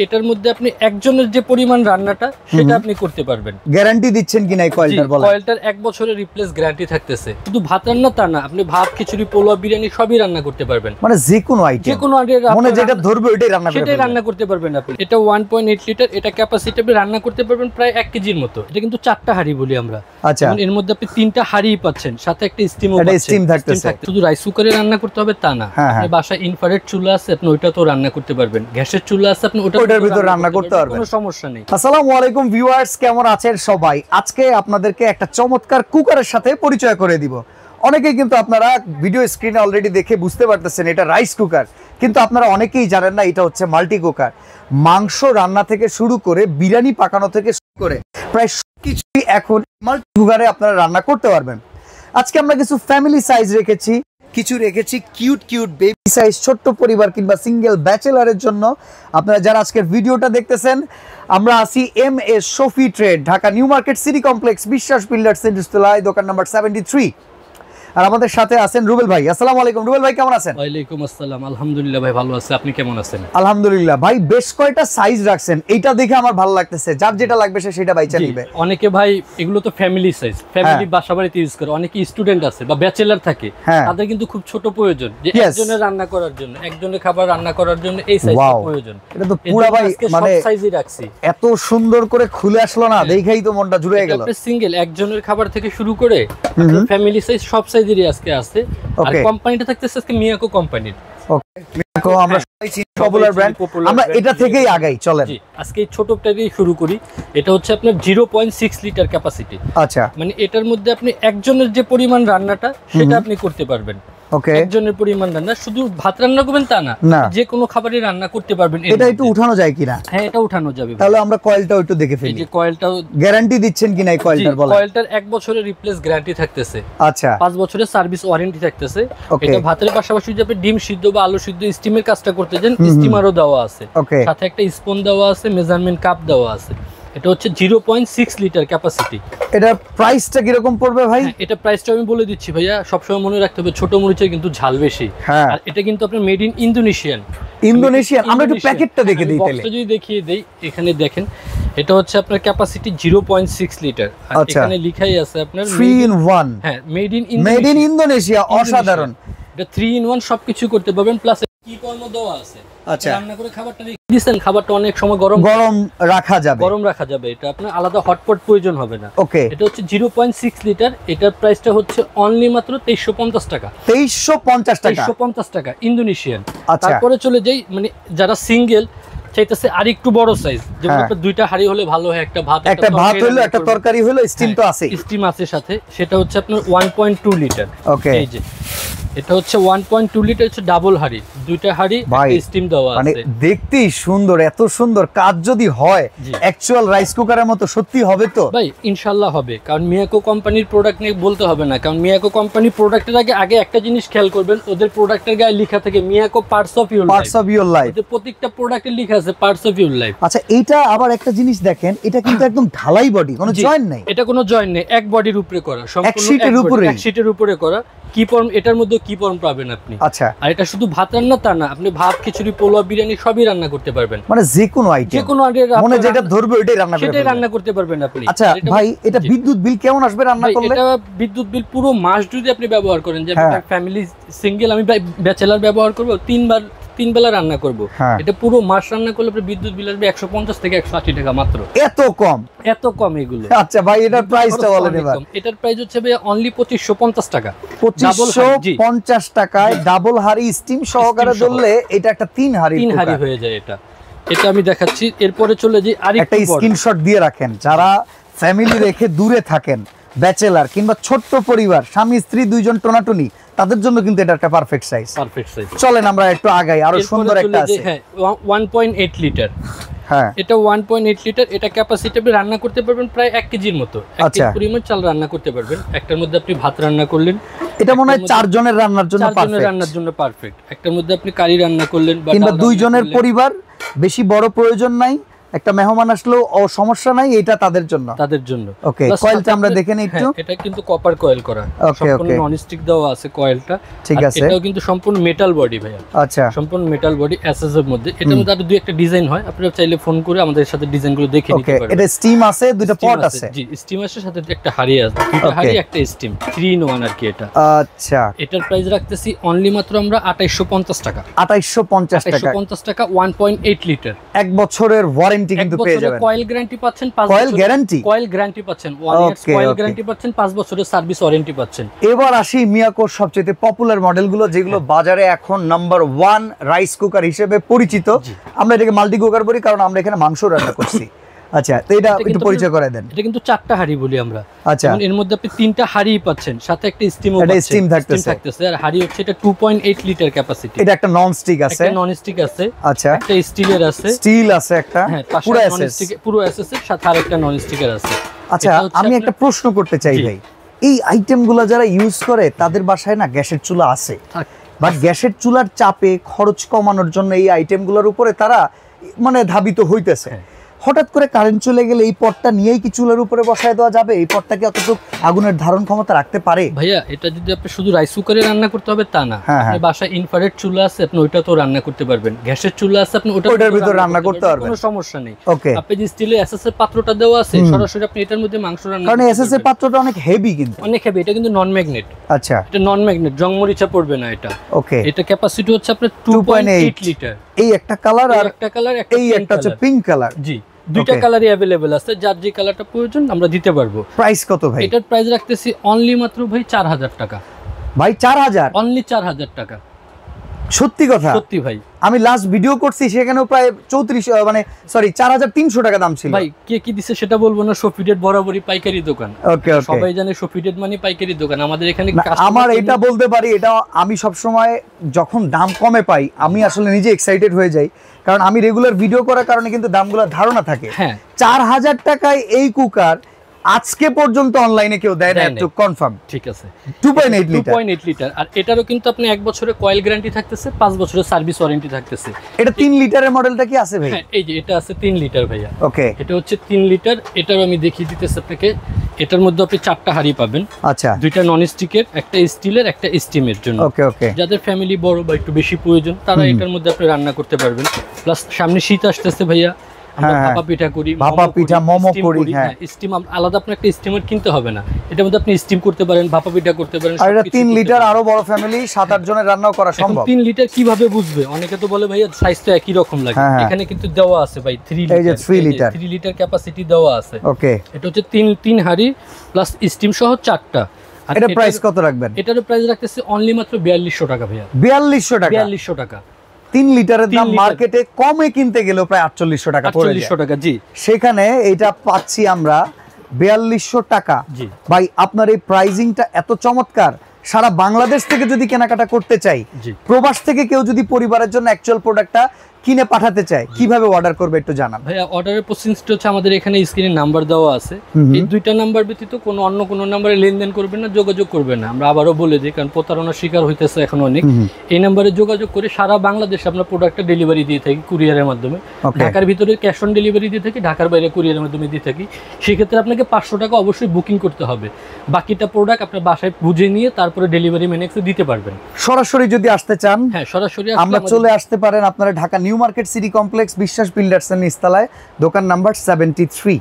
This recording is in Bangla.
এটার মধ্যে আপনি একজনের যে পরিমাণ রান্নাটা সেটা আপনি করতে পারবেন। গ্যারান্টি দিচ্ছেন কিনা এই কয়েলটার? বলেন। কয়েলটার 1 বছরের রিপ্লেস গ্যারান্টি থাকতেছে। শুধু ভাত রান্না তা না, আপনি ভাত, খিচুড়ি, পোলাও, বিরিয়ানি সবই রান্না করতে পারবেন। মানে যে কোনো আইটেম, যে কোনো মনে যেটা ধরবে ওইটাই রান্না করতে পারবেন আপনি। এটা 1.8 লিটার, এটা ক্যাপাসিটি আপনি রান্না করতে পারবেন প্রায় 1 কেজির মতো। এটা কিন্তু 4টা হাঁড়ি বলি আমরা। আচ্ছা, এর মধ্যে আপনি 3টা হাঁড়ি পাচ্ছেন, সাথে একটা স্টিমও পাচ্ছেন। স্টিম থাকতেছে। শুধু রাইস কুকারে রান্না করতে হবে তা না, আপনি বাসায় ইনফ্রারেড চুলা আছে, আপনি ওইটাতেও রান্না করতে পারবেন। গ্যাসের চুলা আছে, আপনি ওটার ভিতর রান্না করতে পারবেন, কোনো সমস্যা নেই। আসসালামু আলাইকুম ভিউয়ার্স, কেমন আছেন সবাই? আজকে আপনাদেরকে একটা চমৎকার কুকারের সাথে পরিচয় করে দিব। অনেকেই কিন্তু আপনারা ভিডিও স্ক্রিনে অলরেডি দেখে বুঝতে পারতেছেন এটা রাইস কুকার, কিন্তু আপনারা অনেকেই জানেন না এটা হচ্ছে মাল্টি কুকার। মাংস রান্না থেকে শুরু করে বিরিয়ানি পাকানো থেকে শুরু করে প্রায় সবকিছুই এখন মাল্টি কুকারে আপনারা রান্না করতে পারবেন। আজকে আমরা কিছু ফ্যামিলি সাইজ রেখেছি, কিছু রেখেছি কিউট কিউট বেবি সাইজ, ছোট্ট পরিবার কিংবা সিঙ্গেল ব্যাচেলারের জন্য। আপনারা যারা আজকের ভিডিওটা দেখতেছেন, আমরা আছি MS Shafi trade, Dhaka new market city complex, বিশ্বাস বিল্ডার্স সেন্টার, দোকান নাম্বার 73। আর আমাদের সাথে আছেন রুবেল ভাই। আসসালামু আলাইকুম রুবেল ভাই, কেমন আছেন? ওয়ালাইকুম আসসালাম, আলহামদুলিল্লাহ ভাই, ভালো আছি। আপনি কেমন আছেন? আলহামদুলিল্লাহ ভাই। বেশ কয়টা সাইজ রাখছেন, এইটা দেখে আমার ভালো লাগতেছে। যার যেটা লাগবে সে সেটা বাইচা নিবে। অনেকে ভাই এগুলো তো ফ্যামিলি সাইজ, ফ্যামিলি বাসা বাড়িতে ইউজ করে। অনেকে স্টুডেন্ট আছে বা ব্যাচেলার থাকে, তাদের কিন্তু খুব ছোট প্রয়োজন, যে একজনের রান্না করার জন্য, একজনের খাবার রান্না করার জন্য এই সাইজটা প্রয়োজন। এটা তো পুরো ভাই মানে সব সাইজই রাখছি। এত সুন্দর করে খুলে আসলো না, দেখাই তো মনটা জুড়ে গেল। আপনি সিঙ্গেল একজনের খাবার থেকে শুরু করে ফ্যামিলি সাইজ সব সাইজেরই আজকে আছে। আর কোম্পানিটা থাকতেছে আজকে মিয়াকো কোম্পানির। ওকে, মিয়াকো আমরা সবাই চিনি, পপুলার ব্র্যান্ড। আমরা এটা থেকেই আগাই, চলেন আজকে এই ছোটটা দিয়ে শুরু করি। এটা হচ্ছে আপনার 0.6 লিটার ক্যাপাসিটি। আচ্ছা, মানে এটার মধ্যে আপনি একজনের যে পরিমাণ রান্নাটা সেটা আপনি করতে পারবেন। ওকে, একজনের পরিমাণ রান্না, শুধু ভাত রান্না করবেন তা না, যে কোনো খাবারই রান্না করতে পারবেন। এটা একটু উঠানো যায় কিনা? হ্যাঁ, এটা উঠানো যাবে। তাহলে আমরা কয়েলটাও একটু দেখে ফেলি। এই যে কয়েলটাও গ্যারান্টি দিচ্ছেন কিনা এই কয়েলটার? বলেন। কয়েলটার 1 বছরের রিপ্লেস গ্যারান্টি থাকতেছে। আচ্ছা, 5 বছরের সার্ভিস ওয়ারেন্টি থাকতেছে। এটা ভাতের পাশাপাশি যদি আপনি ডিম সিদ্ধ বা আলু সিদ্ধ স্টিমের কাজটা করতে যান, স্টিমারও দেওয়া আছে, সাথে একটা স্পুন দেওয়া আছে, মেজারমেন্ট কাপ দেওয়া আছে। এটা হচ্ছে 0.6 লিটার ক্যাপাসিটি। এটার প্রাইসটা কি রকম পড়বে ভাই? এটা প্রাইসটা আমি বলে দিচ্ছি ভাইয়া, সবসময় মনে রাখতে হবে ছোট মরিচের কিন্তু ঝাল বেশি। আর এটা কিন্তু আপনার মেড ইন ইন্দোনেশিয়ান। আমরা একটু প্যাকেটটা দেখে দিই তাহলে। বক্সটা যদি দেখিয়ে দেই, এখানে দেখেন এটা হচ্ছে আপনার ক্যাপাসিটি 0.6 লিটার। আর এখানে লেখাই আছে আপনার 3 in 1। হ্যাঁ, মেড ইন ইন্দোনেশিয়া। অসাধারণ। এটা 3 in 1 সবকিছু করতে পারবেন, প্লাস কি কর্ম দেওয়া আছে। আচ্ছা, রান্না করে খাবারটা দিবেন, খাবারটা অনেক সময় গরম রাখা যাবে। এটা আপনার আলাদা হটপট প্রয়োজন হবে না। ওকে, এটা হচ্ছে 0.6 লিটার। এটার প্রাইসটা হচ্ছে অনলি মাত্র 2350 টাকা। 2350 টাকা ইন্দোনেশিয়ান। তারপরে চলে যাই, মানে যারা সিঙ্গেল চাইতেছে আর একটু বড় সাইজ, যেমন আপনার 2টা হাঁড়ি হলে ভালো হয়, একটা ভাত হলো, একটা তরকারি হলো, স্টিম তো আছে, স্টিম আছে সাথে। সেটা হচ্ছে আপনার 1.2 লিটার। ওকে, এই যে এটা হচ্ছে 1.2 লিটার, হচ্ছে ডাবল হাঁড়ি, 2টা হাঁড়ি স্টিম দেওয়া আছে। মানে দেখতেই সুন্দর, এত সুন্দর কাজ যদি হয় অ্যাকচুয়াল রাইস কুকারের মতো সত্যি হবে তো ভাই? ইনশাআল্লাহ হবে, কারণ মিয়াকো কোম্পানির প্রোডাক্ট নিয়ে বলতে হবে না। কারণ মিয়াকো কোম্পানির প্রোডাক্টের আগে একটা জিনিস খেয়াল করবেন, ওদের প্রোডাক্টের গায়ে লেখা থাকে Miyako parts of your life. ওদের প্রত্যেকটা প্রোডাক্টে লেখা আছে পার্টস অফ ইওর লাইফ। আচ্ছা, এইটা আবার একটা জিনিস দেখেন, এটা কিন্তু একদম ঢালাই বডি, কোনো জয়েন্ট নাই। এটা কোনো জয়েন্ট নেই, এক বডির উপরে করা, সম্পূর্ণ এক শীটের উপরে করা। কি ফর্ম, এটার মধ্যে কি ফর্ম পাবেন আপনি। আচ্ছা, আর এটা শুধু ভাত রান্না তা না, আপনি ভাত, খিচুড়ি, পোলাও, বিরিয়ানি সবই রান্না করতে পারবেন। মানে যে কোনো আইটেম, মনে যেটা ধরবে ওইটাই রান্না করতে পারবেন আপনি। আচ্ছা ভাই, এটা বিদ্যুৎ বিল কেমন আসবে রান্না করলে? এটা বিদ্যুৎ বিল পুরো মাস যদি আপনি ব্যবহার করেন, যে ফ্যামিলি সিঙ্গেল, আমি ব্যাচেলার ব্যবহার করব, 3 বেলা রান্না করব, এটা পুরো মাস রান্না করলে আপনার বিদ্যুৎ বিল আসবে 150 থেকে 180 টাকা মাত্র। এত কম এগুলো? আচ্ছা ভাই, এটার প্রাইসটা বলেন এবার। এটার প্রাইস হচ্ছে ভাই অনলি 2550 টাকা। 2550 টাকায় ডাবল হাড়ি স্টিম সহকারে ধরলে এটা একটা 3 হাড়ি হয়ে যায়। এটা আমি দেখাচ্ছি। এরপরে চলে যাই, আরেকটা স্ক্রিনশট দিয়ে রাখেন, যারা ফ্যামিলি রেখে দূরে থাকেন, ব্যাচেলার কিংবা ছোট্ট পরিবার, স্বামী স্ত্রী 2 জন টোনাটুনি, তাদের জন্য কিন্তু এটা একটা পারফেক্ট সাইজ। চলেন আমরা একটু আগাই, আরো সুন্দর একটা আছে। হ্যাঁ, 1.8 লিটার। হ্যাঁ, এটা 1.8 লিটার। এটা ক্যাপাসিটি আপনি রান্না করতে পারবেন প্রায় 1 কেজির মতো। 1 কেজি পরিমাণ চাল রান্না করতে পারবেন। একটার মধ্যে আপনি ভাত রান্না করলেন, এটা মনে হয় 4 জনের রান্নার জন্য পারফেক্ট। একটার মধ্যে আপনি কারি রান্না করলেন, কিংবা 2 জনের পরিবার, বেশি বড় প্রয়োজন নাই, একটা মেহমান আসলেও ও সমস্যা নাই, এটা তাদের জন্য। ওকে, কয়েলটা আমরা দেখে নিই একটু। এটা কিন্তু কপার কয়েল করা, সম্পূর্ণ নন স্টিক দেওয়া আছে কয়েলটা। ঠিক আছে, এটাও কিন্তু সম্পূর্ণ মেটাল বডি ভাইয়া। আচ্ছা, সম্পূর্ণ মেটাল বডি এসএস এর মধ্যে। এটার মধ্যে আরো দুই একটা ডিজাইন হয়, আপনারা চাইলে ফোন করে আমাদের সাথে ডিজাইনগুলো দেখে নিতে পারবেন। এটা স্টিম আছে, দুটো পট আছে। জি, স্টিম আছে, সাথে একটা হাড়ি আছে, দুটো হাড়ি একটা স্টিম, 3 in 1 আর কি এটা। আচ্ছা, এটার প্রাইস রাখতেছি অনলি মাত্র আমরা 2850 টাকা। 2850 টাকা। 2850 টাকা, 1.8 লিটার, 1 বছরের ওয়ারেন্টি কিন্তু পেয়ে যাবেন। কয়েল গ্যারান্টি পাচ্ছেন, 5 কয়েল গ্যারান্টি, কয়েল গ্যারান্টি পাচ্ছেন, 1 ইয়ার্স কয়েল গ্যারান্টি পাচ্ছেন, 5 বছরের সার্ভিস ওয়ারেন্টি পাচ্ছেন। এবার আসি মিয়াকোর সবচেয়ে পপুলার মডেলগুলো, যেগুলো বাজারে এখন নাম্বার 1 রাইস কুকার হিসেবে পরিচিত। আমরা এটাকে মাল্টি কুকার বলি কারণ আমরা এখানে মাংস রান্না করছি। আচ্ছা, তো এটা একটু পরিচয় করে দেন। এটা কিন্তু 4টা হাড়ি বলি আমরা। আচ্ছা, এর মধ্যে আপনি 3টা হাড়ি পাচ্ছেন, সাথে একটা স্টিমও পাচ্ছেন। স্টিম থাকতেছে। আর হাড়ি হচ্ছে এটা 2.8 লিটার ক্যাপাসিটি। এটা একটা নন স্টিক আছে, একটা নন স্টিক আছে। আচ্ছা, একটা স্টিলের আছে, স্টিল আছে একটা, হ্যাঁ, পুরো এসএস, পুরো এসএস এর সাথে আরেকটা নন স্টিকের আছে। আচ্ছা, আমি একটা প্রশ্ন করতে চাই ভাই, এই আইটেমগুলো যারা ইউজ করে তাদের বাসায় না গ্যাসের চুলা আছে, বাট গ্যাসের চুলার চাপে খরচ কমানোর জন্য এই আইটেমগুলোর উপরে তারা মানে ধাবিত হইতেছে। হঠাৎ করে কারেন্ট চলে গেলে এই পটটা নিয়েই কি চুলার উপরে বসায় দেওয়া যাবে? এই পটটা কি অতটুকু আগুনের ধারণ ক্ষমতা রাখতে পারে? ভাইয়া, এটা যদি আপনি শুধু রাইস কুকারে রান্না করতে হবে তা না, আপনি বাসায় ইনফ্রারেড চুলা আছে, আপনি ওইটাতেও রান্না করতে পারবেন। গ্যাসের চুলা আছে, আপনি ওটার ভিতর রান্না করতে পারবেন, কোনো সমস্যা নেই। ওকে, আপনি যে স্টিলের এসএস এর পাত্রটা দেওয়া আছে, সরাসরি আপনি এটার মধ্যে মাংস রান্না কারণ এসএস এর পাত্রটা অনেক হেভি, কিন্তু অনেক হেভি। এটা কিন্তু নন ম্যাগনেট। আচ্ছা, এটা নন ম্যাগনেট, জংমরিচা পড়বে না এটা। ওকে, এটা ক্যাপাসিটি হচ্ছে আপনার 2.8 লিটার। এই একটা কালার, আর একটা কালার, এই একটা হচ্ছে পিঙ্ক কালার। জি, দুইটা কালারই अवेलेबल আছে, যার যে কালারটা প্রয়োজন আমরা দিতে পারবো। প্রাইস কত ভাই? এটার প্রাইস রাখতেছি অনলি মাত্র ভাই 4000 টাকা। ভাই 4000? অনলি 4000 টাকা। সত্যি কথা? সত্যি ভাই, আমি লাস্ট ভিডিও করছি সেখানেও প্রায় 34 মানে সরি 4300 টাকা দাম ছিল। ভাই কে কি দিছে সেটা বলবো না, শফিডেট বরাবরই পাইকারি দোকান। ওকে, সবাই জানে শফিডেট মানে পাইকারি দোকান। আমাদের এখানে আমার এটা বলতে পারি, এটা আমি সব সময় যখন দাম কমে পাই আমি আসলে নিজে এক্সাইটেড হয়ে যাই, কারণ আমি রেগুলার ভিডিও করার কারণে কিন্তু দামগুলোর ধারণা থাকে। হ্যাঁ, 4000 টাকায় এই কুকার আজকে পর্যন্ত অনলাইনে কেউ দেয় না, একটু কনফার্ম। ঠিক আছে, 2.8 লিটার। 2.8 লিটার। আর এটারও কিন্তু আপনি 1 বছরের কয়েল গ্যারান্টি থাকতেছে, 5 বছরের সার্ভিস ওয়ারেন্টি থাকতেছে। এটা 3 লিটারের মডেলটা কি আছে ভাই? হ্যাঁ, এই যে এটা আছে 3 লিটার ভাইয়া। ওকে, এটা হচ্ছে 3 লিটার। এটারও আমি দেখিয়ে দিতেছি আপনাকে। এটার মধ্যে আপনি 4টা হাড়ি পাবেন। আচ্ছা, দুইটা নন স্টিকের, একটা স্টিলের, একটা স্টিমের জন্য। ওকে ওকে, যাদের ফ্যামিলি বড় বা একটু বেশি প্রয়োজন তারা এটার মধ্যে আপনি রান্না করতে পারবেন। প্লাস সামনে শীত আসতেছে ভাইয়া, আমরা ভাপা পিঠা করি, ভাপা পিঠা, মোমো করি। হ্যাঁ, স্টিম আলাদা আপনার একটা স্টিমার কিনতে হবে না, এটার মধ্যে আপনি স্টিম করতে পারেন, ভাপা পিঠা করতে পারেন। আর এটা 3 লিটার, আরো বড় ফ্যামিলি 7-8 জনের রান্নাও করা সম্ভব। 3 লিটার কিভাবে বুঝবে? অনেকে তো বলে ভাইয়া সাইজ তো একই রকম লাগে। এখানে কিন্তু দেওয়া আছে ভাই 3 লিটার। এই যে 3 লিটার ক্যাপাসিটি দেওয়া আছে। ওকে, এটা হচ্ছে 3 হাড়ি প্লাস স্টিম সহ 4টা। আর এটা প্রাইস কত রাখবেন? এটার প্রাইস রাখতেছি অনলি মাত্র 4200 টাকা ভাইয়া। 4200 টাকা? 4200 টাকা। 3 লিটারের দাম মার্কেটে কমে কিনতে গেলেও প্রায় 4800 টাকা পড়ে যায়। 4800 টাকা, জি। সেখানে এটা পাচ্ছি আমরা 4200 টাকা। জি ভাই, আপনার এই প্রাইজিংটা এত চমৎকার। সারা বাংলাদেশ থেকে যদি কেনাকাটা করতে চাই, প্রবাস থেকে কেউ যদি পরিবারের জন্য অ্যাকচুয়াল প্রোডাক্টটা কিনে পাঠাতে চায়, কিভাবে অর্ডার করবে একটু জানান ভাইয়া। অর্ডারের প্রসেসটা হচ্ছে আমাদের এখানে স্ক্রিনে নাম্বার দেওয়া আছে। এই দুইটা নাম্বার ব্যতীত কোনো অন্য কোনো নাম্বারে লেনদেন করবেন না, যোগাযোগ করবেন না। আমরা আবারও বলে দিই, কারণ প্রতারণার শিকার হইতেছে এখন অনেক। এই নাম্বারে যোগাযোগ করে সারা বাংলাদেশে আমরা প্রোডাক্টটা ডেলিভারি দিয়ে থাকি কুরিয়ারের মাধ্যমে। ঢাকার ভিতরে ক্যাশ অন ডেলিভারি দিয়ে থাকি, ঢাকার বাইরে কুরিয়ারের মাধ্যমে দিয়ে থাকি। সেক্ষেত্রে আপনাকে 500 টাকা অবশ্যই বুকিং করতে হবে। বাকিটা প্রোডাক্ট আপনার বাসায় বুঝে নিয়ে তারপরে ডেলিভারি ম্যানেক্সে দিতে পারবেন। সরাসরি যদি আসতে চান, হ্যাঁ সরাসরি আমরা চলে আসতে পারেন আপনারা Dhaka new market city complex বিশ্বাস বিল্ডার্স এর নিচতলায়, দোকান নাম্বার 73।